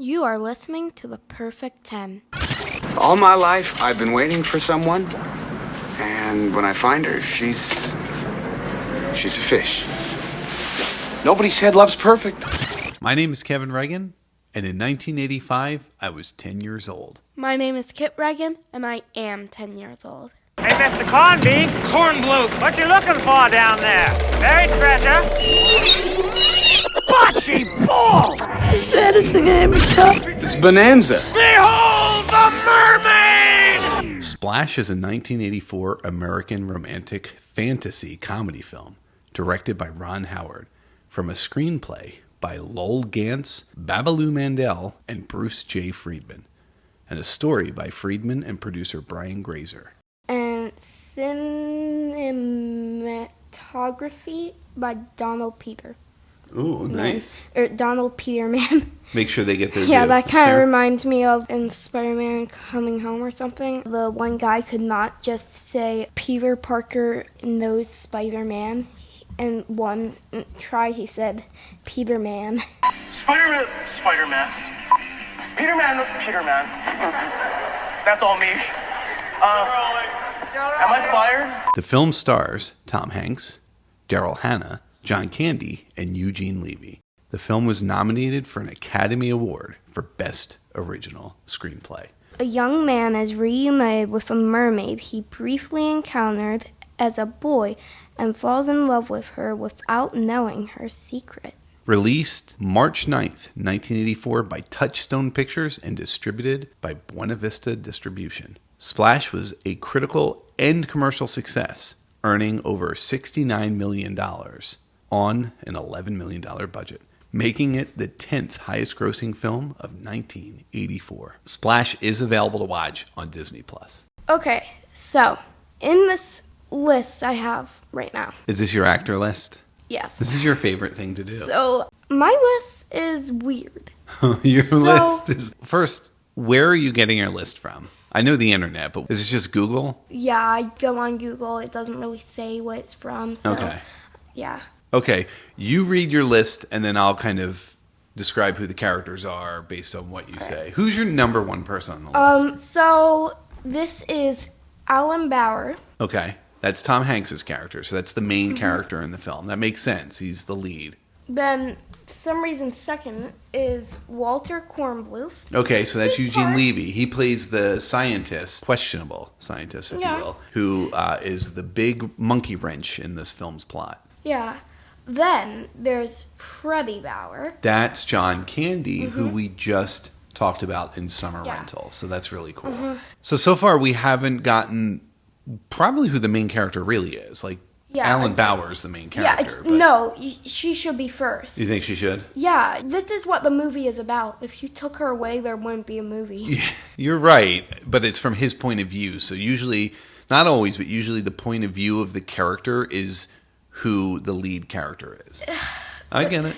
You are listening to The Perfect 10. All my life, I've been waiting for someone, and when I find her, she's a fish. Nobody said love's perfect. My name is Kevin Reagan, and in 1985, I was 10 years old. My name is Kip Reagan, and I am 10 years old. Hey, Mr. Cornbeef. Cornblue. What you looking for down there? Buried treasure? Bocce ball! It's the saddest thing I ever saw. It's Bonanza. Behold the mermaid! Splash is a 1984 American romantic fantasy comedy film directed by Ron Howard from a screenplay by Lowell, Ganz, Babaloo Mandel, and Bruce J. Friedman, and a story by Friedman and producer Brian Grazer. And cinematography by Donald Peter. Ooh, nice. Or Donald Peterman. Make sure they get their Yeah, due. that kind of reminds me of in Spider-Man Coming Home or something. The one guy could not just say Peter Parker knows Spider-Man. And one try he said Peterman. Spider-Man. Peterman. That's all me. Am I fired? The film stars Tom Hanks, Daryl Hannah, John Candy, and Eugene Levy. The film was nominated for an Academy Award for Best Original Screenplay. A young man is reunited with a mermaid he briefly encountered as a boy and falls in love with her without knowing her secret. Released March 9th, 1984 by Touchstone Pictures and distributed by Buena Vista Distribution. Splash was a critical and commercial success, earning over $69 million on an $11 million budget, making it the 10th highest grossing film of 1984. Splash is available to watch on Disney+. Okay, so in this list I have right now. Is this your actor list? Yes. This is your favorite thing to do. So my list is weird. Your list is... First, where are you getting your list from? I know the internet, but is it just Google? Yeah, I go on Google. It doesn't really say what it's from. So, Okay. Yeah. Okay, you read your list, and then I'll kind of describe who the characters are based on what you say. Who's your number one person on the list? So this is Alan Bauer. Okay, that's Tom Hanks' character, so that's the main character in the film. That makes sense. He's the lead. Then, for some reason, second is Walter Kornblue. Okay, so that's Eugene Levy. He plays the scientist, questionable scientist, if you will, who is the big monkey wrench in this film's plot. Yeah. Then there's Freddie Bauer. That's John Candy, who we just talked about in Summer Rental. So that's really cool. So far we haven't gotten probably who the main character really is. Like, Alan Bauer is the main character. Yeah, no, she should be first. You think she should? Yeah, this is what the movie is about. If you took her away, there wouldn't be a movie. Yeah, you're right, but it's from his point of view. So usually, not always, but usually the point of view of the character is who the lead character is. I get it.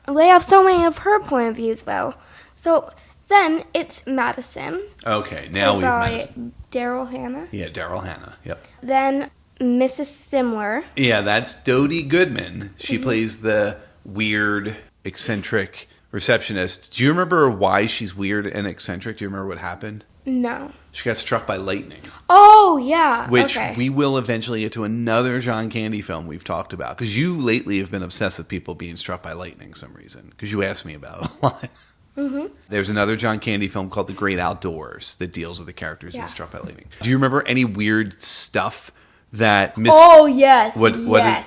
They have so many of her point of views, though. So then it's Madison. Okay, now we have Madison. Daryl Hannah. Yeah, Daryl Hannah. Yep. Then Mrs. Simler. Yeah, that's Dodie Goodman. She plays the weird, eccentric receptionist. Do you remember why she's weird and eccentric? Do you remember what happened? No. She got struck by lightning. Oh, yeah. Which we will eventually get to another John Candy film we've talked about. Because you lately have been obsessed with people being struck by lightning for some reason. Because you asked me about it a lot. Mm-hmm. There's another John Candy film called The Great Outdoors that deals with the characters being struck by lightning. Do you remember any weird stuff that Miss... Oh, yes.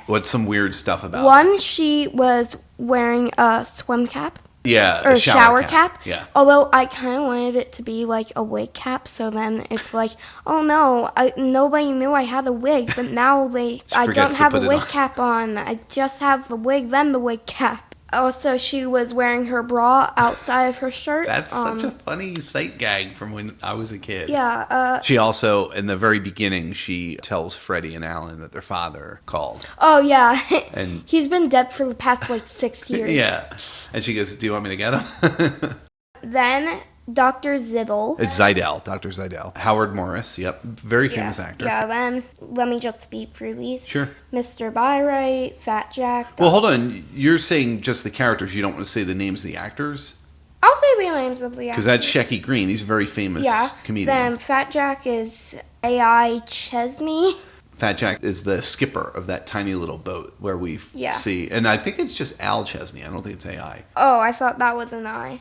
What's some weird stuff about One, she was wearing a swim cap. Yeah, or shower cap. Yeah. Although I kind of wanted it to be like a wig cap, so then it's like, oh no, nobody knew I had a wig, but now I don't have a wig cap on. I just have the wig, then the wig cap. Also, she was wearing her bra outside of her shirt. That's such a funny sight gag from when I was a kid. Yeah. She also, in the very beginning, she tells Freddie and Alan that their father called. Oh, yeah. And he's been dead for the past, 6 years. Yeah. And she goes, do you want me to get him? Then Dr. Ziddle. It's Zidell, Dr. Zidell. Howard Morris, yep. Very famous actor. Yeah, then let me just speed through these. Sure. Mr. Byright, Fat Jack. Well, hold on. You're saying just the characters. You don't want to say the names of the actors? I'll say the names of the actors. Because that's Shecky Green. He's a very famous comedian. Then Fat Jack is A.I. Chesney. Fat Jack is the skipper of that tiny little boat where we see. And I think it's just Al Chesney. I don't think it's AI. Oh, I thought that was an I.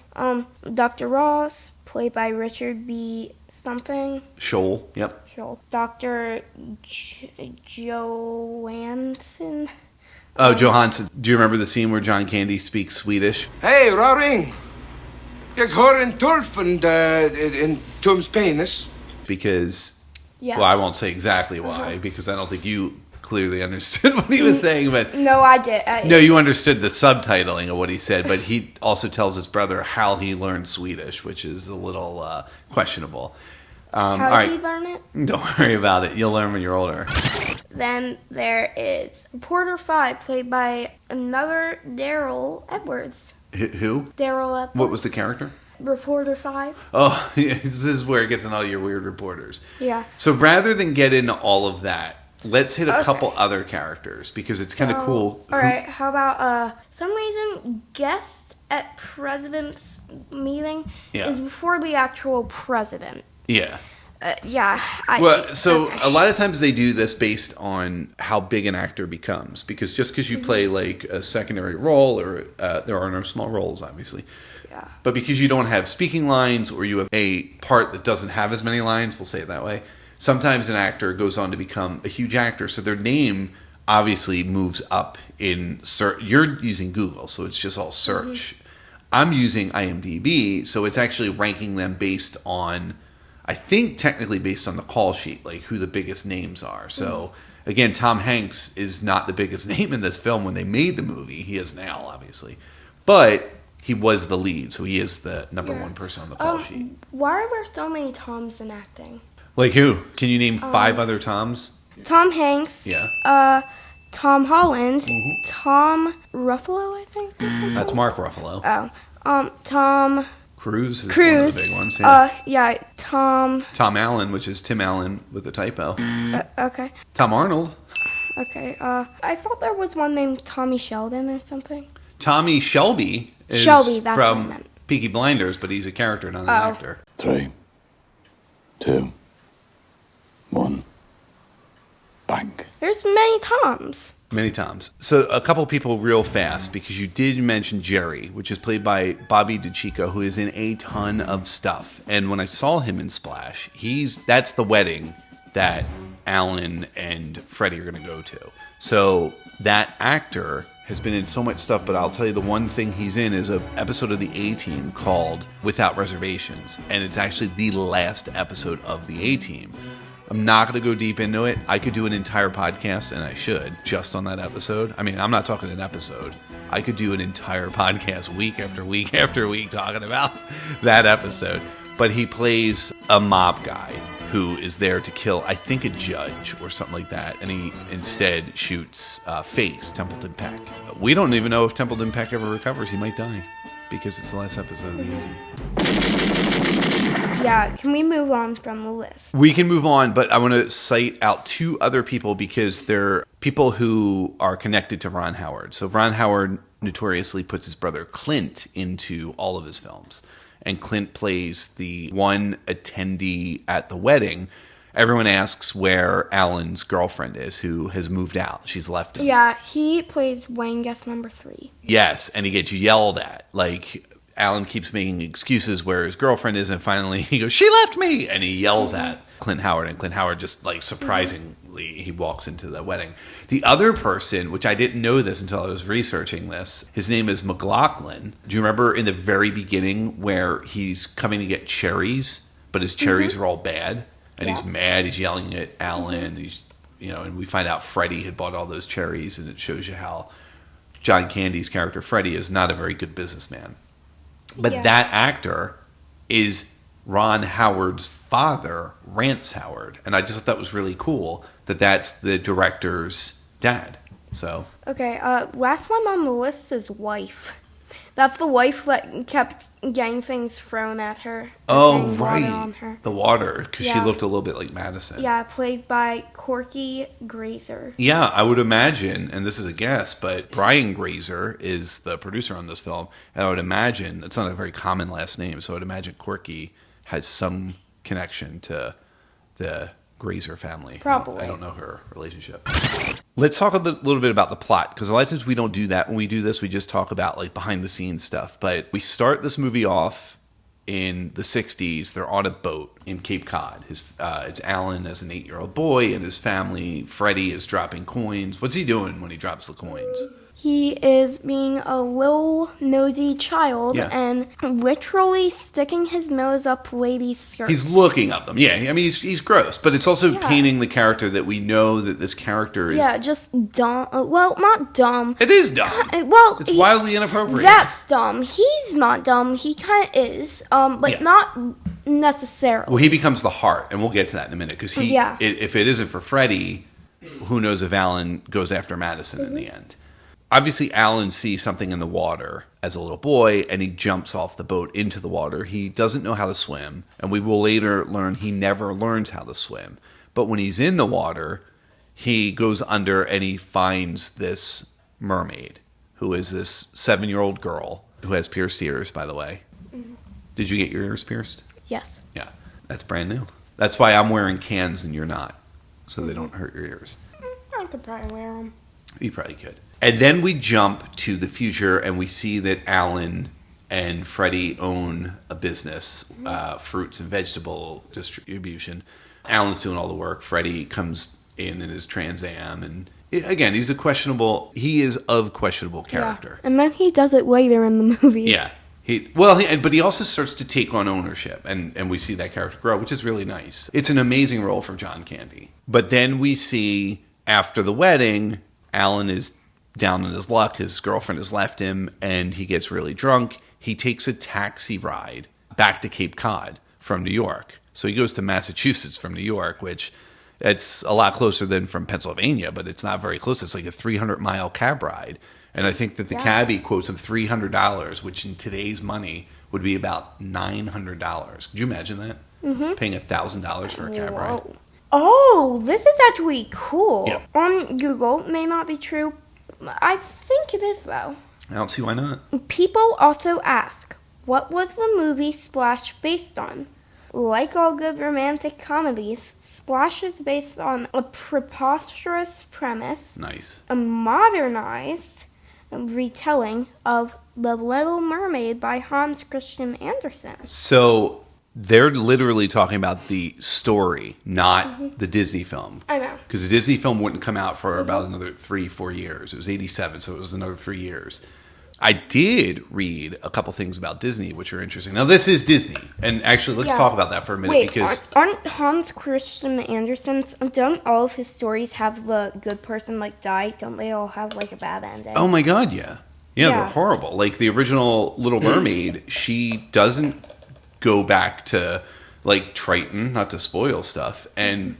Dr. Ross, played by Richard B. something. Scholl, yep. Scholl. Dr. Johansson. Oh, Johansson. Do you remember the scene where John Candy speaks Swedish? Hey, Roring. Jag hör en turf in Tom's penis. Because, Yeah. well, I won't say exactly why, because I don't think you clearly understood what he was saying, but... No, I did. No, you understood the subtitling of what he said, but he also tells his brother how he learned Swedish, which is a little questionable. How did he learn it? Don't worry about it. You'll learn when you're older. Then there is Reporter 5, played by another Daryl Edwards. Who? Daryl Edwards. What was the character? Reporter 5. Oh, this is where it gets in all your weird reporters. Yeah. So rather than get into all of that, let's hit a couple other characters because it's kind of cool. All right. How about some reason guest at president's meeting is before the actual president. Yeah. Okay. A lot of times they do this based on how big an actor becomes, because just because you play like a secondary role, or there are no small roles, obviously. Yeah. But because you don't have speaking lines, or you have a part that doesn't have as many lines, we'll say it that way. Sometimes an actor goes on to become a huge actor, so their name obviously moves up in search. You're using Google, so it's just all search. I'm using IMDb, so it's actually ranking them based on, I think technically based on the call sheet, like who the biggest names are. So again, Tom Hanks is not the biggest name in this film when they made the movie. He is now, obviously. But he was the lead, so he is the number one person on the call sheet. Why are there so many Toms in acting? Like who? Can you name 5 other Toms? Tom Hanks. Yeah. Tom Holland. Tom Ruffalo, I think. That's Mark Ruffalo. Tom Cruise is one of the big ones. Yeah. Tom Allen, which is Tim Allen with a typo. Okay. Tom Arnold. Okay. I thought there was one named Tommy Sheldon or something. Tommy Shelby is that's what I from meant. Peaky Blinders, but he's a character, not an actor. 3, 2, 1. Bang. There's many Toms. Many Toms. So a couple people real fast, because you did mention Jerry, which is played by Bobby DeCicco, who is in a ton of stuff. And when I saw him in Splash, that's the wedding that Alan and Freddie are going to go to. So that actor has been in so much stuff, but I'll tell you the one thing he's in is an episode of the A-Team called Without Reservations. And it's actually the last episode of the A-Team. I'm not going to go deep into it. I could do an entire podcast, and I should, just on that episode. I mean, I'm not talking an episode. I could do an entire podcast week after week after week talking about that episode. But he plays a mob guy who is there to kill, I think, a judge or something like that. And he instead shoots Face, Templeton Peck. We don't even know if Templeton Peck ever recovers. He might die because it's the last episode of the A-Team. Yeah, can we move on from the list? We can move on, but I want to cite out 2 other people because they're people who are connected to Ron Howard. So Ron Howard notoriously puts his brother Clint into all of his films. And Clint plays the one attendee at the wedding. Everyone asks where Alan's girlfriend is, who has moved out. She's left him. Yeah, he plays Wayne Guest number 3. Yes, and he gets yelled at. Like, Alan keeps making excuses where his girlfriend is, and finally he goes, "She left me!" And he yells at Clint Howard, and Clint Howard just, like, surprisingly, he walks into the wedding. The other person, which I didn't know this until I was researching this, his name is McLaughlin. Do you remember in the very beginning where he's coming to get cherries, but his cherries are all bad? And he's mad, he's yelling at Alan, he's, and we find out Freddie had bought all those cherries, and it shows you how John Candy's character, Freddie, is not a very good businessman. But that actor is Ron Howard's father, Rance Howard. And I just thought that was really cool that that's the director's dad. So Okay, last one on the list is wife. That's the wife that kept getting things thrown at her. Oh, getting water right. on her. The water, because she Yeah. looked a little bit like Madison. Yeah, played by Corky Grazer. Yeah, I would imagine, and this is a guess, but Brian Grazer is the producer on this film, and I would imagine, it's not a very common last name, so I would imagine Corky has some connection to the Grazer family. Probably. I don't know her relationship. Let's talk little bit about the plot, because a lot of times we don't do that. When we do this, we just talk about like behind the scenes stuff. But we start this movie off in the 60s. They're on a boat in Cape Cod. It's Alan as an 8-year-old boy and his family. Freddie is dropping coins. What's he doing when he drops the coins? He is being a little nosy child Yeah. and literally sticking his nose up ladies' skirts. He's looking at them. Yeah, I mean, he's gross. But it's also Yeah. painting the character that we know that this character is... Yeah, just dumb. Well, not dumb. It is dumb. Well, It's wildly inappropriate. That's dumb. He's not dumb. He kind of is, but Yeah. not necessarily. Well, he becomes the heart, and we'll get to that in a minute. Because Yeah. if it isn't for Freddie, who knows if Alan goes after Madison in the end. Obviously, Alan sees something in the water as a little boy, and he jumps off the boat into the water. He doesn't know how to swim, and we will later learn he never learns how to swim. But when he's in the water, he goes under and he finds this mermaid, who is this 7-year-old girl who has pierced ears, by the way. Mm-hmm. Did you get your ears pierced? Yes. Yeah, that's brand new. That's why I'm wearing cans and you're not, so they don't hurt your ears. I could probably wear them. You probably could. And then we jump to the future, and we see that Alan and Freddie own a business, fruits and vegetable distribution. Alan's doing all the work. Freddie comes in his Trans Am, and again, he is of questionable character. Yeah. And then he does it later in the movie. Yeah. But he also starts to take on ownership, and we see that character grow, which is really nice. It's an amazing role for John Candy. But then we see, after the wedding, Alan is down on his luck. His girlfriend has left him, and he gets really drunk. He takes a taxi ride back to Cape Cod from New York. So he goes to Massachusetts from New York, which it's a lot closer than from Pennsylvania, but it's not very close. It's like a 300-mile cab ride. And I think that the cabbie quotes him $300, which in today's money would be about $900. Could you imagine that? Mm-hmm. Paying $1,000 for a cab ride? Oh, this is actually cool. Yep. On Google, may not be true. I think it is, though. I don't see why not. People also ask, what was the movie Splash based on? Like all good romantic comedies, Splash is based on a preposterous premise, Nice. a modernized retelling of The Little Mermaid by Hans Christian Andersen. So they're literally talking about the story, not the Disney film. I know. Because the Disney film wouldn't come out for about another 3-4 years. It was 87, so it was another 3 years. I did read a couple things about Disney, which are interesting. Now, this is Disney. And actually, let's talk about that for a minute. Wait, because aren't Hans Christian Andersen's, don't all of his stories have the good person, die? Don't they all have, a bad ending? Oh, my God, yeah. Yeah, Yeah. they're horrible. Like, the original Little Mermaid, she doesn't go back to, Triton, not to spoil stuff. And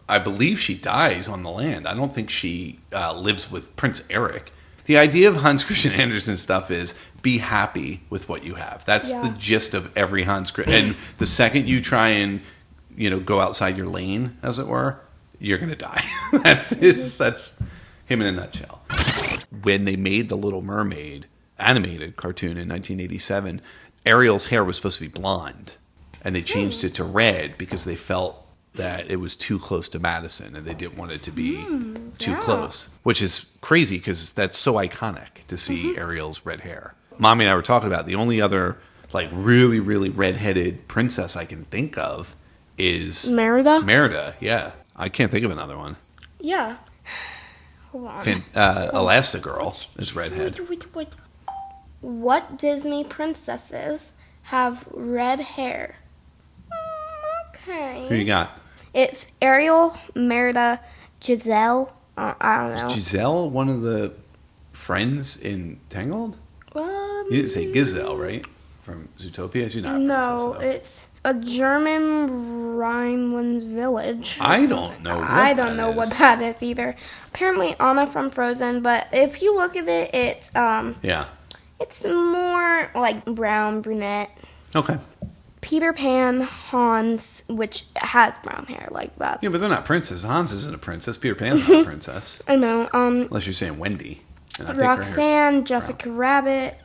I believe she dies on the land. I don't think she lives with Prince Eric. The idea of Hans Christian Andersen stuff is be happy with what you have. That's the gist of every Hans Christian. And the second you try and, go outside your lane, as it were, you're going to die. That's him in a nutshell. When they made The Little Mermaid animated cartoon in 1987, Ariel's hair was supposed to be blonde. And they changed it to red because they felt that it was too close to Madison and they didn't want it to be too close, which is crazy because that's so iconic to see Ariel's red hair. Mommy and I were talking about the only other really, really redheaded princess I can think of is Merida? Merida, yeah. I can't think of another one. Yeah. Hold on. Elastigirl is redhead. Wait. What Disney princesses have red hair? Okay. Who you got? It's Ariel, Merida, Giselle. I don't know. Is Giselle one of the friends in Tangled? You didn't say Gazelle, right? From Zootopia? She's not a princess, No, though. it's a German Rhineland village. I don't know what I don't that know is. what that is either. Apparently Anna from Frozen, but if you look at it, it's Yeah. It's more like brown, brunette. Okay. Peter Pan, Hans, which has brown hair like that. Yeah, but they're not princes. Hans isn't a princess. Peter Pan's not a princess. I know. Unless you're saying Wendy. And I think her hair's Roxanne, Jessica Rabbit,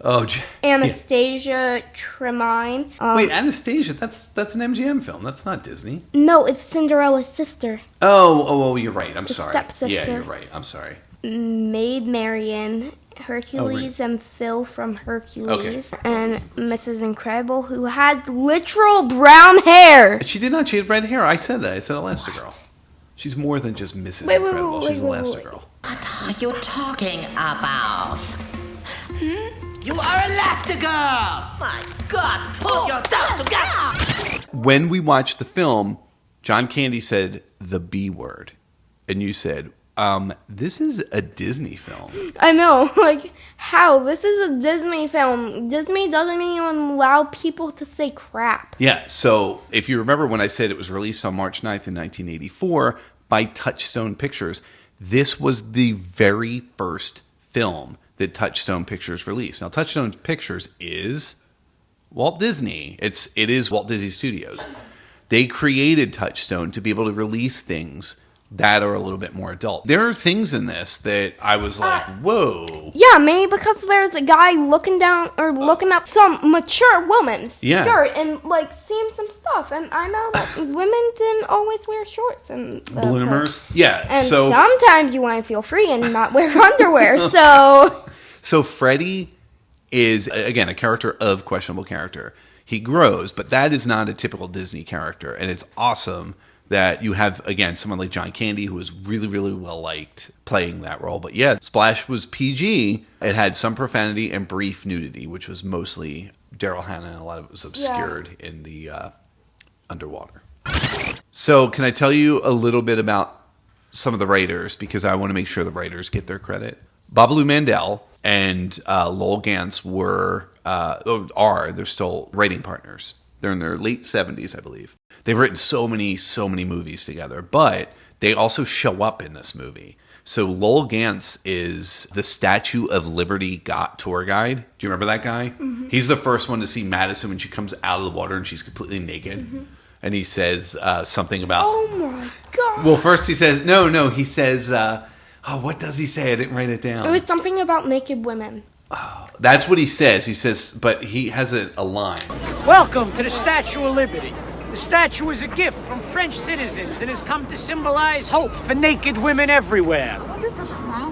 Oh, Anastasia, Tremaine. Wait, Anastasia, that's an MGM film. That's not Disney. No, it's Cinderella's sister. Oh, you're right. I'm sorry. Stepsister. Yeah, you're right. I'm sorry. Maid Marian, Hercules and Phil from Hercules, and Mrs. Incredible, who had literal brown hair. She did not. She had red hair. I said that. I said Elastigirl. She's more than just Mrs. Incredible. She's Elastigirl. What are you talking about? You are Elastigirl! My God, pull yourself together! When we watched the film, John Candy said the B word. And you said, this is a Disney film. I know, like, how? This is a Disney film. Disney doesn't even allow people to say crap. Yeah, so if you remember when I said it was released on March 9th in 1984 by Touchstone Pictures, this was the very first film that Touchstone Pictures released. Now, Touchstone Pictures is Walt Disney. It is Walt Disney Studios. They created Touchstone to be able to release things that are a little bit more adult. There are things in this that I was like, whoa. Yeah, maybe because there's a guy looking down or looking up some mature woman's skirt and like seeing some stuff. And I know that women didn't always wear shorts and bloomers. Yeah, and so sometimes you want to feel free and not wear underwear. So Freddy is again a character of questionable character. He grows, but that is not a typical Disney character, and it's awesome that you have, again, someone like John Candy who was really, really well liked playing that role. But yeah, Splash was PG. It had some profanity and brief nudity, which was mostly Daryl Hannah, and a lot of it was obscured in the underwater. So can I tell you a little bit about some of the writers, because I want to make sure the writers get their credit. Babaloo Mandel and Lowell Ganz they're still writing partners. They're in their late 70s, I believe. They've written so many movies together, but they also show up in this movie. So Lowell Ganz is the Statue of Liberty tour guide. Do you remember that guy? Mm-hmm. He's the first one to see Madison when she comes out of the water and she's completely naked. Mm-hmm. And he says something about... Oh my God. Well, first he says... No. He says... what does he say? I didn't write it down. It was something about naked women. Oh, that's what he says. He says... But he has a line. Welcome to the Statue of Liberty. The statue is a gift from French citizens and has come to symbolize hope for naked women everywhere.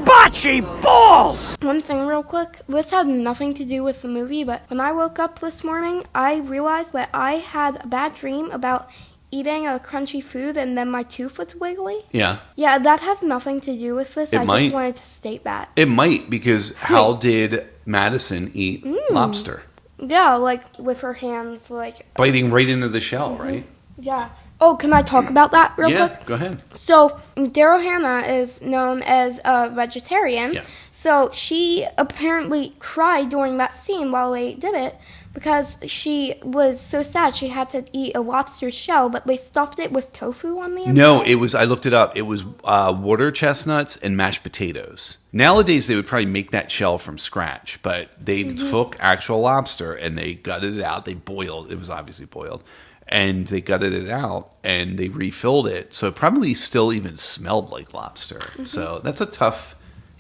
Bocce balls! One thing real quick. This had nothing to do with the movie, but when I woke up this morning, I realized that I had a bad dream about eating a crunchy food and then my tooth was wiggly. Yeah. Yeah, that has nothing to do with this. I just wanted to state that. It might, because how did Madison eat lobster? Yeah, like with her hands, like... Biting right into the shell, right? Yeah. Oh, can I talk about that real quick? Yeah, go ahead. So, Daryl Hannah is known as a vegetarian. Yes. So, she apparently cried during that scene while they did it because she was so sad she had to eat a lobster shell, but they stuffed it with tofu on the inside. No, it was, I looked it up, it was water chestnuts and mashed potatoes. Nowadays, they would probably make that shell from scratch, but they took actual lobster and they gutted it out. They boiled, it was obviously boiled, and they gutted it out and they refilled it. So it probably still even smelled like lobster. Mm-hmm. So that's a tough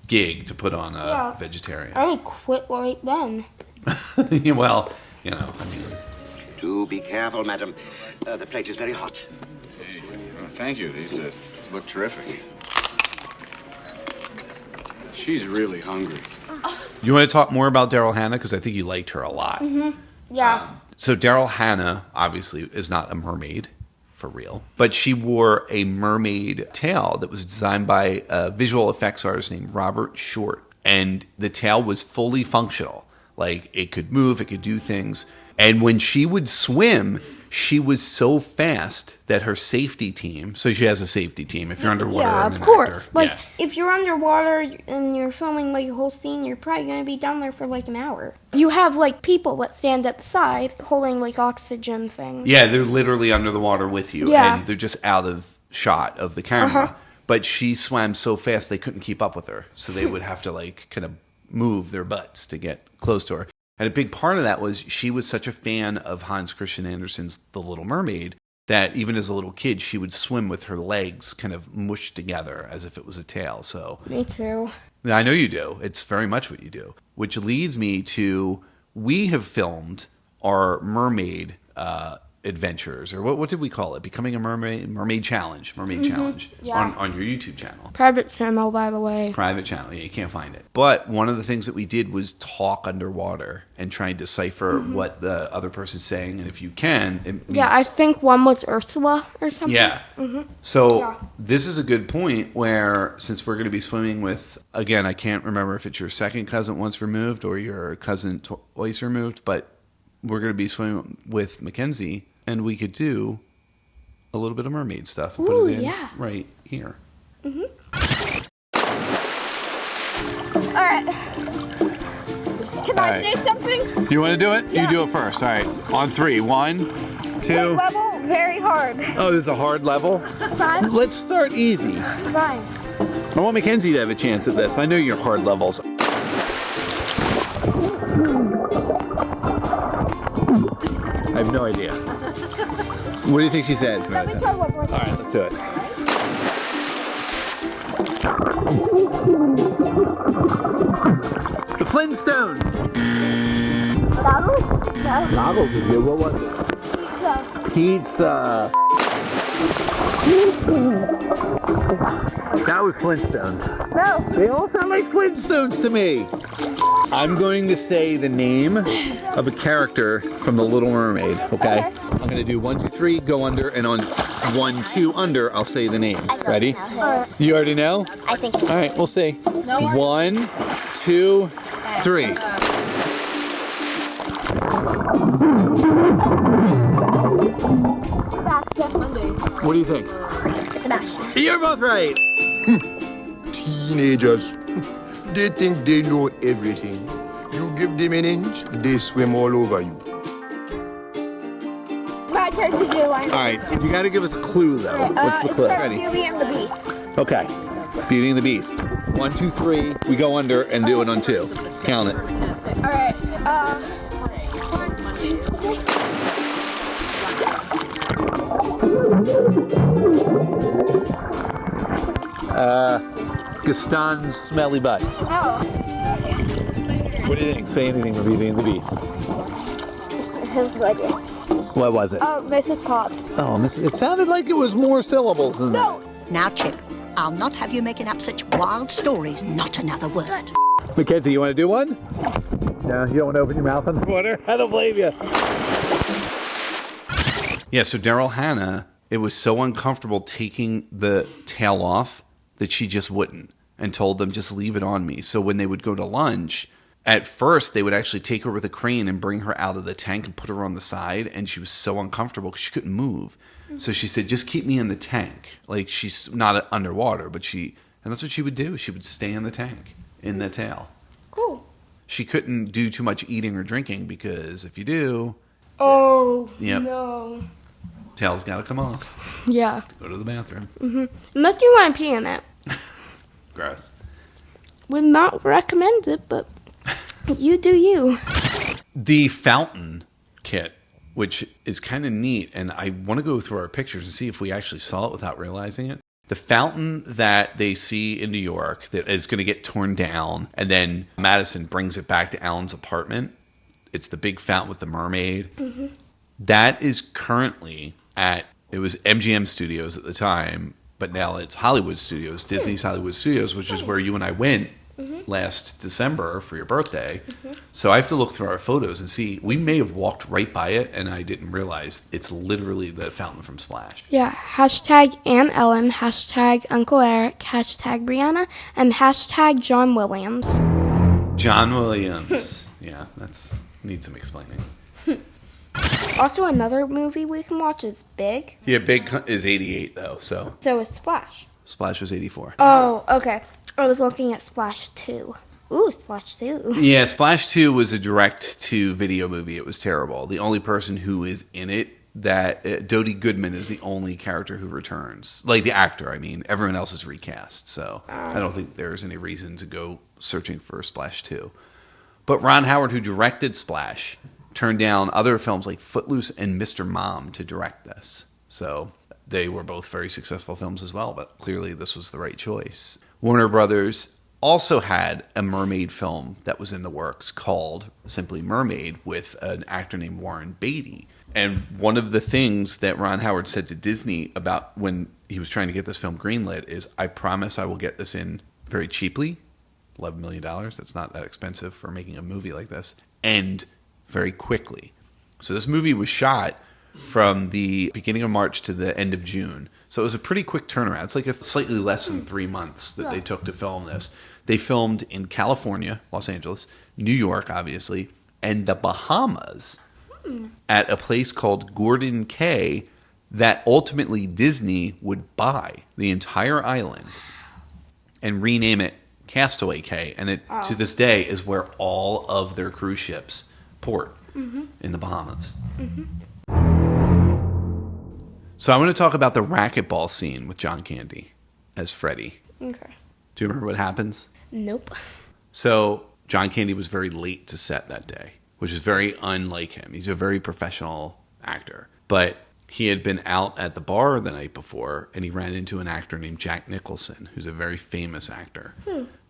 gig to put on a vegetarian. I would quit right then. Well, I mean... Do be careful, madam. The plate is very hot. Thank you. These look terrific. She's really hungry. You want to talk more about Daryl Hannah? Because I think you liked her a lot. Mm-hmm. Yeah. So Daryl Hannah, obviously, is not a mermaid, for real. But she wore a mermaid tail that was designed by a visual effects artist named Robert Short. And the tail was fully functional. Like, it could move, it could do things. And when she would swim, she was so fast that her safety team... So she has a safety team if you're underwater. Yeah, of course. If you're underwater and you're filming, like, a whole scene, you're probably going to be down there for, like, an hour. You have, like, people that stand at the side holding, like, oxygen things. Yeah, they're literally under the water with you. Yeah. And they're just out of shot of the camera. Uh-huh. But she swam so fast they couldn't keep up with her. So they would have to, like, kind of move their butts to get close to her. And a big part of that was she was such a fan of Hans Christian Andersen's The Little Mermaid that even as a little kid, she would swim with her legs kind of mushed together as if it was a tail. So Me too. I know you do. It's very much what you do. Which leads me to, we have filmed our mermaid adventures, or what did we call it? Becoming a mermaid challenge. Yeah. On your YouTube channel. Private channel, by the way. Private channel. Yeah, you can't find it. But one of the things that we did was talk underwater and try and decipher what the other person's saying. And if you can, it means... Yeah, I think one was Ursula or something. Yeah. So this is a good point where, since we're going to be swimming with, again, I can't remember if it's your second cousin once removed or your cousin twice removed, but we're going to be swimming with McKenzie, and we could do a little bit of mermaid stuff and put it in right here. All right. Can I say something? You want to do it? Yeah. You do it first. All right. On 3. 1, 2. What level? Very hard. Oh, this is a hard level? 5. Let's start easy. 5. I want Mackenzie to have a chance at this. I know your hard levels. I have no idea. What do you think she said? Let me try one more time. All right, let's do it. The Flintstones. Goggles? No. Goggles is good. What was it? Pizza. That was Flintstones. No. They all sound like Flintstones to me. I'm going to say the name of a character from The Little Mermaid, okay? I'm going to do 1, 2, 3, go under, and on 1, 2, under, I'll say the name. Ready? You already know? I think. All right, we'll see. 1, 2, 3. What do you think? Sebastian. You're both right. Teenagers, they think they know everything. You give them an inch, they swim all over you. My turn to do one. All right, you got to give us a clue, though. What's the clue? Ready? Beauty and the Beast. Okay. Beauty and the Beast. 1, 2, 3. We go under and do it on 2. Count it. All right. 1, 2, 3. Gaston's smelly butt. Oh. What do you think? Say anything for Beauty and the Beast. What was it? Oh, Mrs. Potts. Oh, it sounded like it was more syllables than that. Now, Chip, I'll not have you making up such wild stories. Not another word. Mackenzie, you want to do one? No, you don't want to open your mouth underwater? I don't blame you. Yeah, so Daryl Hannah, it was so uncomfortable taking the tail off that she just wouldn't, and told them, just leave it on me. So when they would go to lunch, at first they would actually take her with a crane and bring her out of the tank and put her on the side, and she was so uncomfortable because she couldn't move. So she said, just keep me in the tank. Like, she's not underwater, but and that's what she would do. She would stay in the tank, in the tail. Cool. She couldn't do too much eating or drinking, because if you do... Oh, Yep. no. Tail's got to come off. Yeah. Go to the bathroom. Unless you want to pee in it. Gross. Would not recommend it, but you do you. The fountain kit, which is kind of neat, and I want to go through our pictures and see if we actually saw it without realizing it. The fountain that they see in New York that is going to get torn down, and then Madison brings it back to Alan's apartment. It's the big fountain with the mermaid. That is currently it was MGM Studios at the time, but now it's Hollywood Studios, Disney's Hollywood Studios, which is where you and I went last December for your birthday. So I have to look through our photos and see. We may have walked right by it, and I didn't realize it's literally the fountain from Splash. Yeah. Hashtag Aunt Ellen, hashtag Uncle Eric, hashtag Brianna, and hashtag John Williams. John Williams. Yeah, needs some explaining. Also, another movie we can watch is Big. Yeah, Big is 88, though, so. So is Splash. Splash was 84. Oh, okay. I was looking at Splash 2. Ooh, Splash 2. Yeah, Splash 2 was a direct-to-video movie. It was terrible. The only person who is in it that Dodie Goodman is the only character who returns. Like the actor, I mean. Everyone else is recast. So I don't think there's any reason to go searching for Splash 2. But Ron Howard, who directed Splash, turned down other films like Footloose and Mr. Mom to direct this. So they were both very successful films as well, but clearly this was the right choice. Warner Brothers also had a Mermaid film that was in the works called simply Mermaid with an actor named Warren Beatty. And one of the things that Ron Howard said to Disney about when he was trying to get this film greenlit is, I promise I will get this in very cheaply, $11 million. That's not that expensive for making a movie like this. And very quickly. So this movie was shot from the beginning of March to the end of June. So it was a pretty quick turnaround. It's like a slightly less than 3 months that they took to film this. They filmed in California, Los Angeles, New York, obviously, and the Bahamas at a place called Gordon Cay that ultimately Disney would buy the entire island and rename it Castaway Cay. And it, to this day, is where all of their cruise ships port in the Bahamas. So I want to talk about the racquetball scene with John Candy as Freddie. Okay. Do you remember what happens? Nope. So John Candy was very late to set that day, which is very unlike him. He's a very professional actor. But he had been out at the bar the night before, and he ran into an actor named Jack Nicholson, who's a very famous actor.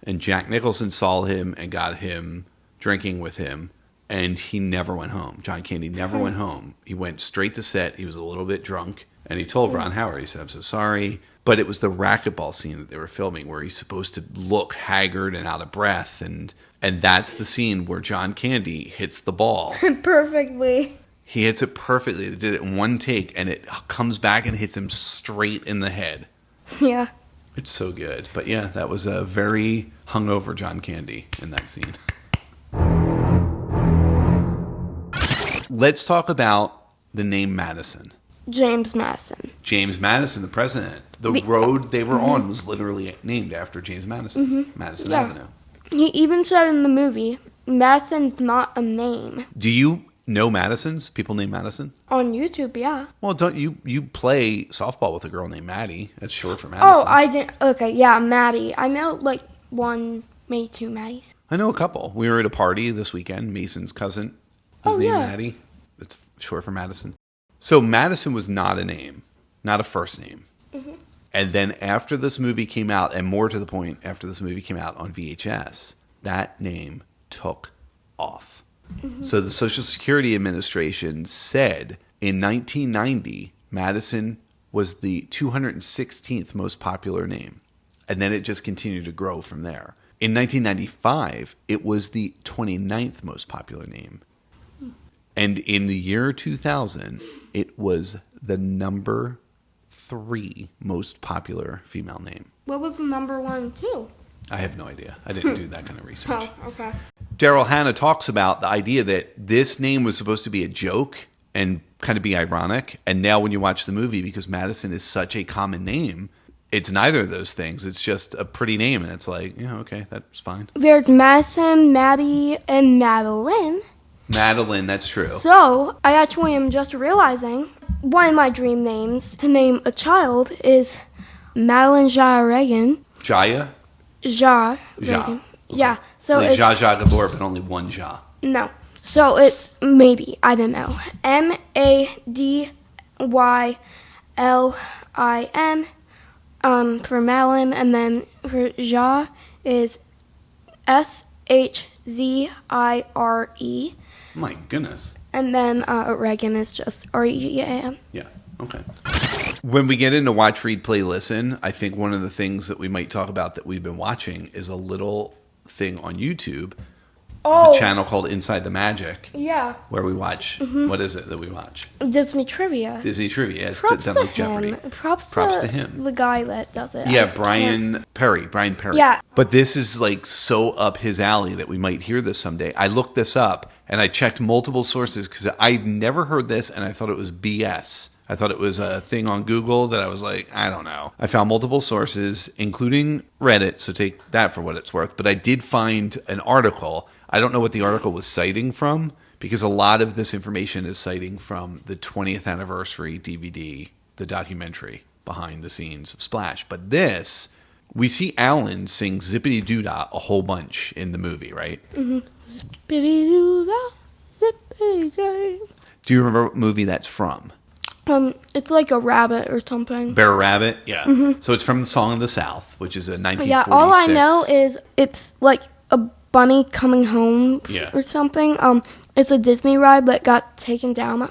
And Jack Nicholson saw him and got him drinking with him, and he never went home. John Candy never went home. He went straight to set. He was a little bit drunk, and he told Ron Howard, he said, I'm so sorry. But it was the racquetball scene that they were filming where he's supposed to look haggard and out of breath, and that's the scene where John Candy hits the ball. Perfectly. He hits it perfectly. They did it in one take, and it comes back and hits him straight in the head. Yeah. It's so good. But yeah, that was a very hungover John Candy in that scene. Let's talk about the name Madison. James Madison. James Madison, the president. The road they were on was literally named after James Madison. Madison Avenue. He even said in the movie, Madison's not a name. Do you know Madisons? People named Madison? On YouTube, yeah. Well, don't you play softball with a girl named Maddie? That's short for Madison. Oh, I didn't. Okay, yeah, Maddie. I know like one, maybe two Maddies. I know a couple. We were at a party this weekend. Mason's cousin was named Maddie. It's short for Madison. So Madison was not a name, not a first name. And then after this movie came out, and more to the point, after this movie came out on VHS, that name took off. So the Social Security Administration said in 1990, Madison was the 216th most popular name. And then it just continued to grow from there. In 1995, it was the 29th most popular name. And in the year 2000, it was the number 3 most popular female name. What was the number 1 too? I have no idea. I didn't do that kind of research. Oh, okay. Daryl Hannah talks about the idea that this name was supposed to be a joke and kind of be ironic. And now when you watch the movie, because Madison is such a common name, it's neither of those things. It's just a pretty name. And it's like, yeah, okay, that's fine. There's Madison, Maddie, and Madeline. Madeline, that's true. So, I actually am just realizing one of my dream names to name a child is Madeline Jaya Reagan. Jaya? Ja Reagan. Okay. Yeah. So like it's Zsa Zsa Gabor, but only one Ja. No. So it's maybe, I don't know. Madyllin for Madeline, and then for Ja is Shzire. My goodness. And then Reagan is just Regan. Yeah, okay. When we get into Watch, Read, Play, Listen, I think one of the things that we might talk about that we've been watching is a little thing on YouTube, the channel called Inside the Magic. Yeah. Where we watch, what is it that we watch? Disney Trivia. Disney Trivia. It's Props done to like Jeopardy. him. Props to him. The guy that does it. Yeah, Brian Perry. Yeah. But this is like so up his alley that we might hear this someday. I looked this up and I checked multiple sources because I've never heard this and I thought it was BS. I thought it was a thing on Google that I was like, I don't know. I found multiple sources, including Reddit, so take that for what it's worth. But I did find an article. I don't know what the article was citing from because a lot of this information is citing from the 20th anniversary DVD, the documentary behind the scenes of Splash. But this, we see Alan sing Zippity Doo-Dah a whole bunch in the movie, right? Mm-hmm. Zippity Doo-Dah, Zippity Doo-Dah. Do you remember what movie that's from? It's like a rabbit or something. Bear Rabbit? Yeah. Mm-hmm. So it's from the Song of the South, which is a 1946. Yeah, all I know is it's like a bunny coming home or something. It's a Disney ride that got taken down.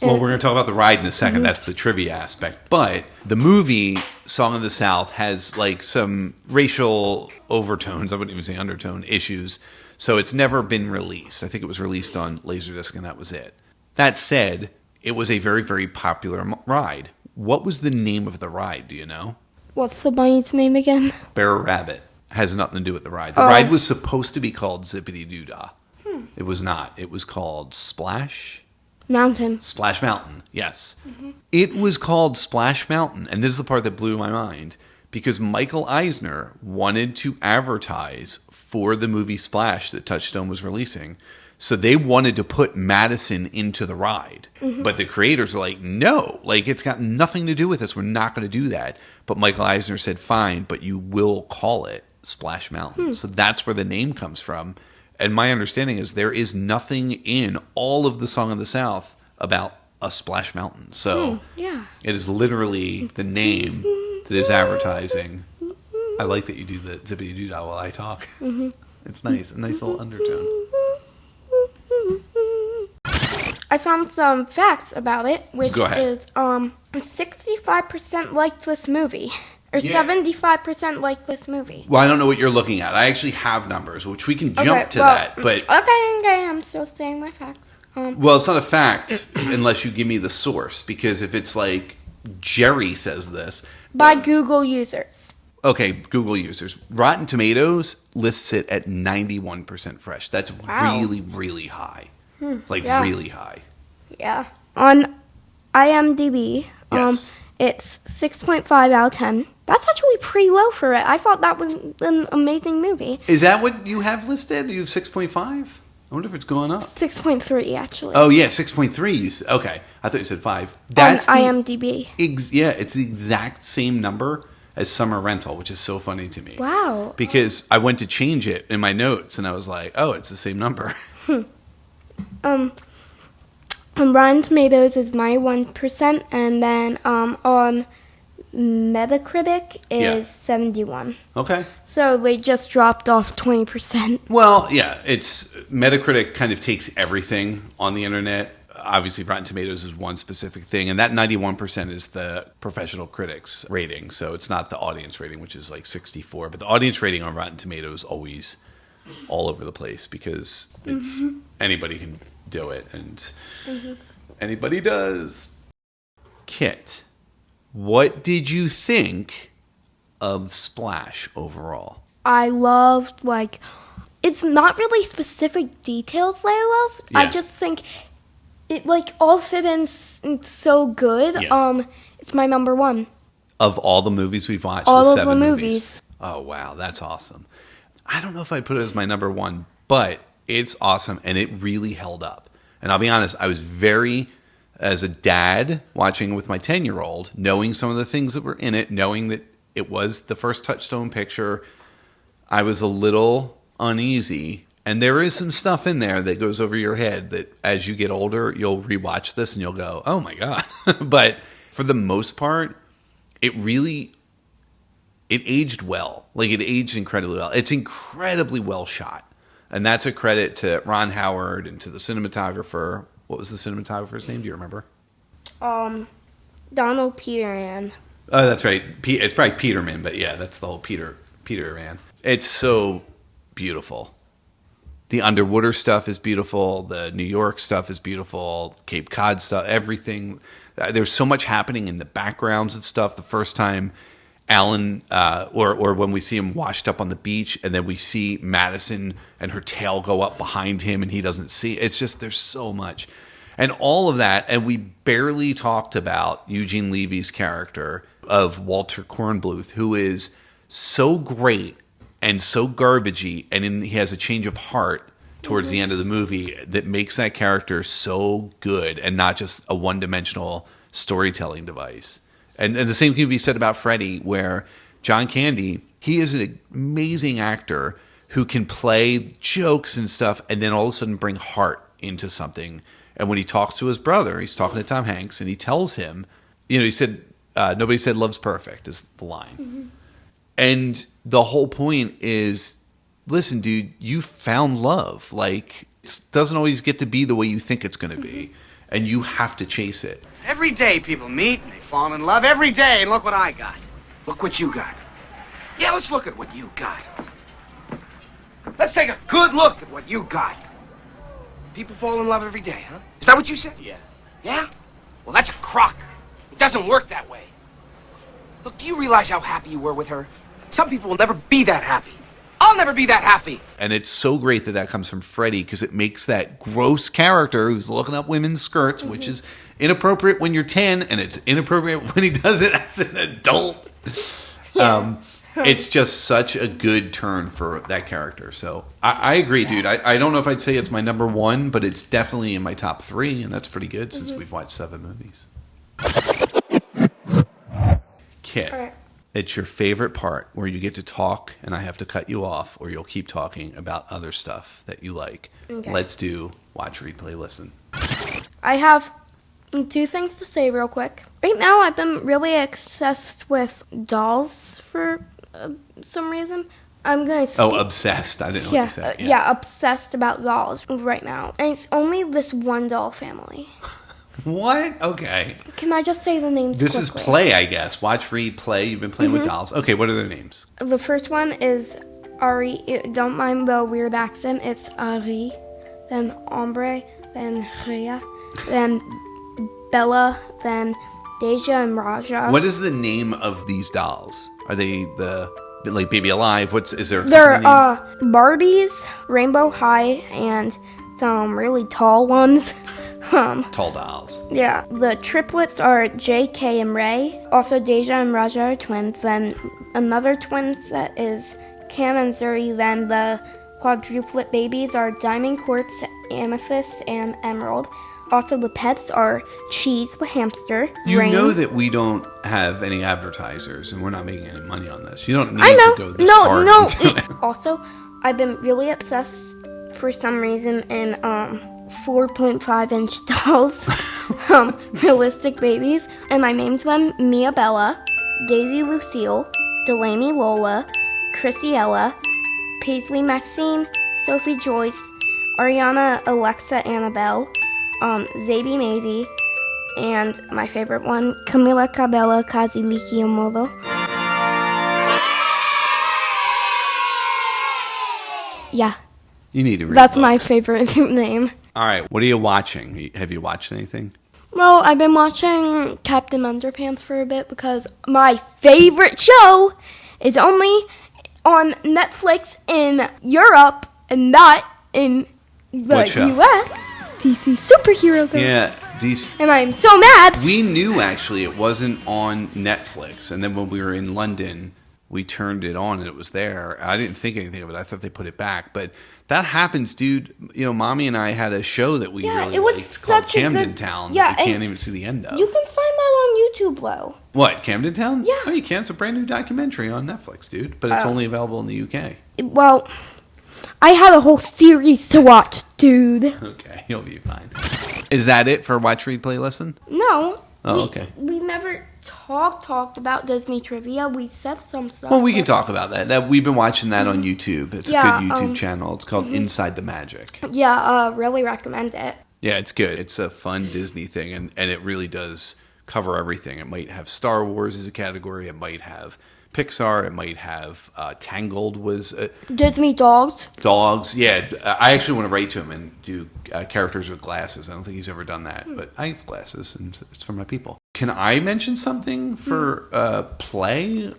Well, we're going to talk about the ride in a second. Mm-hmm. That's the trivia aspect. But the movie Song of the South has like some racial overtones, I wouldn't even say undertone, issues. So it's never been released. I think it was released on Laserdisc and that was it. That said, it was a very, very popular ride. What was the name of the ride? Do you know? What's the bunny's name again? Bear Rabbit. Has nothing to do with the ride. The ride was supposed to be called Zippity Doo-Dah. It was not. It was called Splash Mountain. Splash Mountain, yes. Mm-hmm. It was called Splash Mountain, and this is the part that blew my mind, because Michael Eisner wanted to advertise for the movie Splash that Touchstone was releasing. So they wanted to put Madison into the ride. Mm-hmm. But the creators are like, no, like it's got nothing to do with this. We're not going to do that. But Michael Eisner said, fine, but you will call it Splash Mountain. So that's where the name comes from. And my understanding is there is nothing in all of the Song of the South about a Splash Mountain. So it is literally the name that is advertising. I like that you do the zippity doo dah while I talk. Mm-hmm. It's nice, a nice little undertone. I found some facts about it, which is 65% liked this movie. Or 75% like this movie. Well, I don't know what you're looking at. I actually have numbers, which we can jump to that. But okay, I'm still saying my facts. Well, it's not a fact unless you give me the source, because if it's like Jerry says this. By Google users. Okay, Google users. Rotten Tomatoes lists it at 91% fresh. That's really, really high. Really high. Yeah. On IMDb, it's 6.5 out of 10. That's actually pretty low for it. I thought that was an amazing movie. Is that what you have listed? You have 6.5? I wonder if it's going up. 6.3, actually. Oh, yeah, 6.3. Okay. I thought you said 5. That's on IMDb. It's the exact same number as Summer Rental, which is so funny to me. Wow. Because I went to change it in my notes, and I was like, oh, it's the same number. On Rotten Tomatoes is 91%, and then on Metacritic is 71. Okay. So they just dropped off 20%. Well, yeah, it's Metacritic kind of takes everything on the internet. Obviously, Rotten Tomatoes is one specific thing, and that 91% is the professional critics rating. So it's not the audience rating, which is like 64. But the audience rating on Rotten Tomatoes is always all over the place because it's anybody can do it, and anybody does. Kit, what did you think of Splash overall? I loved, it's not really specific details that I loved. Yeah. I just think it, all fit in so good. Yeah. It's my number one. Of all the movies we've watched, all the of 7 the movies. Oh, wow, that's awesome. I don't know if I'd put it as my number one, but it's awesome, and it really held up. And I'll be honest, I was as a dad watching with my 10-year-old, knowing some of the things that were in it, knowing that it was the first Touchstone picture, I was a little uneasy. And there is some stuff in there that goes over your head that as you get older, you'll rewatch this and you'll go, oh my God. But for the most part, it aged well. It aged incredibly well. It's incredibly well shot. And that's a credit to Ron Howard and to the cinematographer. What was the cinematographer's name? Do you remember? Donald Peterman. Oh, that's right. It's probably Peterman, but yeah, that's the whole Peterman. It's so beautiful. The underwater stuff is beautiful. The New York stuff is beautiful. Cape Cod stuff, everything. There's so much happening in the backgrounds of stuff. The first time Alan, or when we see him washed up on the beach, and then we see Madison and her tail go up behind him, and he doesn't see. It's just there's so much, and all of that. And we barely talked about Eugene Levy's character of Walter Kornbluth, who is so great and so garbagey, and he has a change of heart towards the end of the movie that makes that character so good and not just a one-dimensional storytelling device. And the same can be said about Freddy, where John Candy, he is an amazing actor who can play jokes and stuff and then all of a sudden bring heart into something. And when he talks to his brother, he's talking to Tom Hanks, and he tells him, he said, nobody said love's perfect is the line. Mm-hmm. And the whole point is, listen, dude, you found love. Like, it doesn't always get to be the way you think it's going to be, and you have to chase it. Every day people meet and they fall in love. Every day, and look what I got. Look what you got. Yeah, let's look at what you got. Let's take a good look at what you got. People fall in love every day, huh? Is that what you said? Yeah. Yeah? Well, that's a crock. It doesn't work that way. Look, do you realize how happy you were with her? Some people will never be that happy. I'll never be that happy. And it's so great that comes from Freddy, because it makes that gross character who's looking up women's skirts, which is inappropriate when you're 10, and it's inappropriate when he does it as an adult. Yeah. It's just such a good turn for that character. So I agree, dude. I don't know if I'd say it's my number one, but it's definitely in my top 3, and that's pretty good since we've watched 7 movies. Kit. All right. It's your favorite part where you get to talk and I have to cut you off, or you'll keep talking about other stuff that you like. Okay. Let's do Watch, Read, Play, Listen. I have 2 things to say real quick. Right now, I've been really obsessed with dolls for some reason. I'm going to obsessed. I didn't know what you said. Yeah, obsessed about dolls right now. And it's only this one doll family. What? Okay. Can I just say the names This quickly? is Play, I guess. Watch, Read, Play. You've been playing with dolls. Okay, what are their names? The first one is Ari. Don't mind the weird accent. It's Ari. Then Ombre. Then Rhea. Then Bella. Then Deja and Raja. What is the name of these dolls? Are they like Baby Alive? Is there? They're Barbies, Rainbow High, and some really tall ones. Tall dolls. Yeah. The triplets are JK and Ray. Also, Deja and Raja are twins. Then another twin set is Cam and Zuri. Then the quadruplet babies are Diamond Quartz, Amethyst, and Emerald. Also, the pets are Cheese the hamster. You Rain. know that we don't have any advertisers, and we're not making any money on this. You don't need to go this hard. No. Also, I've been really obsessed for some reason in 4.5-inch dolls, realistic babies, and I named them Mia Bella, Daisy Lucille, Delaney Lola, Chrissy Ella, Paisley Maxine, Sophie Joyce, Ariana Alexa Annabelle, Zabi Maybe, and my favorite one, Camila Cabela Kaziliki Omodo. Yeah. You need to read That's books. my favorite name. All right, what are you watching? Have you watched anything? Well, I've been watching Captain Underpants for a bit because my favorite show is only on Netflix in Europe and not in the U.S. DC Superhero Girls. Yeah, DC. And I am so mad. We knew, actually, it wasn't on Netflix. And then when we were in London, we turned it on and it was there. I didn't think anything of it. I thought they put it back. But that happens, dude. You know, Mommy and I had a show that we really liked called Camden Town that we can't even see the end of. You can find that on YouTube, though. What, Camden Town? Yeah. Oh, you can. It's a brand new documentary on Netflix, dude. But it's only available in the UK. Well, I had a whole series to watch, dude. Okay, you'll be fine. Is that it for Watch, Read, Play, Listen? No. Oh, okay. We never talked about Disney trivia. We said some stuff. Well, we can talk about that. We've been watching that on YouTube. It's a good YouTube channel. It's called Inside the Magic. Yeah, really recommend it. Yeah, it's good. It's a fun Disney thing, and it really does cover everything. It might have Star Wars as a category. It might have Pixar. It might have Tangled was... Disney dogs. Dogs, yeah. I actually want to write to him and do characters with glasses. I don't think he's ever done that, but I have glasses, and it's for my people. Can I mention something for Play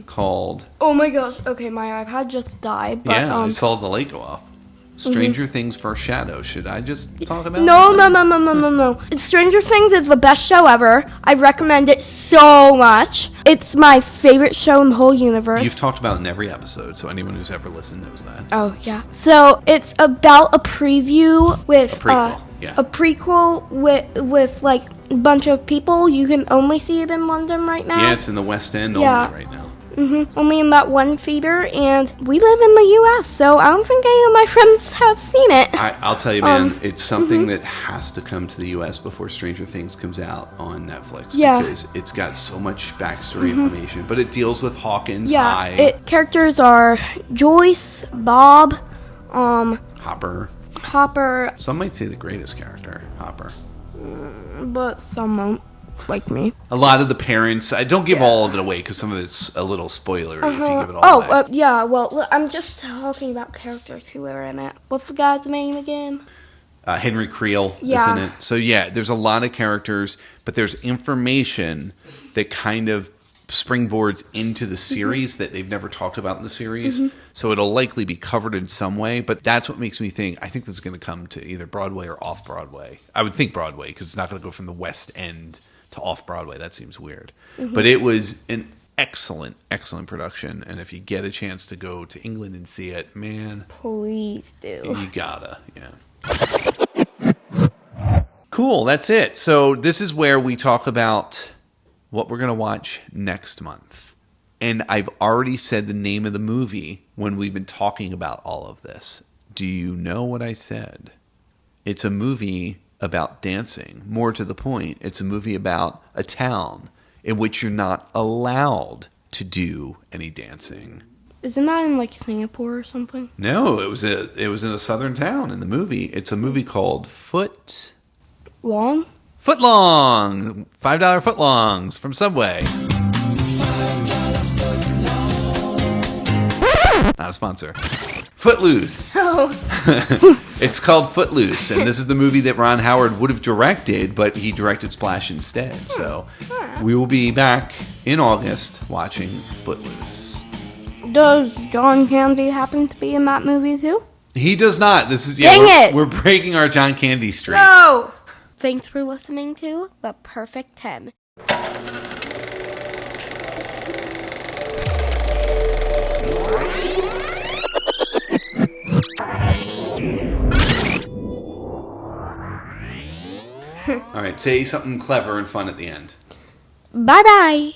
called... Oh my gosh. Okay, my iPad just died. But, I saw the light go off. Stranger Things Foreshadow. Should I just talk about No. it? Stranger Things is the best show ever. I recommend it so much. It's my favorite show in the whole universe. You've talked about it in every episode, so anyone who's ever listened knows that. Oh, yeah. So it's about a preview with... A prequel, yeah. A prequel with like a bunch of people. You can only see it in London right now. Yeah, it's in the West End only right now. Only in that one theater, and we live in the U.S., so I don't think any of my friends have seen it. I'll tell you, man, it's something that has to come to the U.S. before Stranger Things comes out on Netflix. Yeah. Because it's got so much backstory information, but it deals with Hawkins, Characters are Joyce, Bob, Hopper. Some might say the greatest character, Hopper. But some won't. Like me. A lot of the parents. I don't give all of it away because some of it's a little spoilery if you give it all away. Yeah. Well, look, I'm just talking about characters who are in it. What's the guy's name again? Henry Creel is in it. So yeah, there's a lot of characters, but there's information that kind of springboards into the series that they've never talked about in the series. So it'll likely be covered in some way, but that's what makes me think, I think this is going to come to either Broadway or off-Broadway. I would think Broadway because it's not going to go from the West End to off-Broadway. That seems weird. But it was an excellent production, and if you get a chance to go to England and see it, man, please do. You gotta, Cool, that's it. So this is where we talk about what we're going to watch next month. And I've already said the name of the movie when we've been talking about all of this. Do you know what I said? It's a movie about dancing. More to the point, it's a movie about a town in which you're not allowed to do any dancing. Isn't that in like Singapore or something? No, it was in a southern town in the movie. It's a movie called Long? Footlong! $5 footlongs from Subway. Not a sponsor. Footloose. It's called Footloose, and this is the movie that Ron Howard would have directed, but he directed Splash instead. So we will be back in August watching Footloose. Does John Candy happen to be in that movie too? He does not. This is we're breaking our John Candy streak. No! Thanks for listening to The Perfect 10. All right, say something clever and fun at the end. Bye-bye.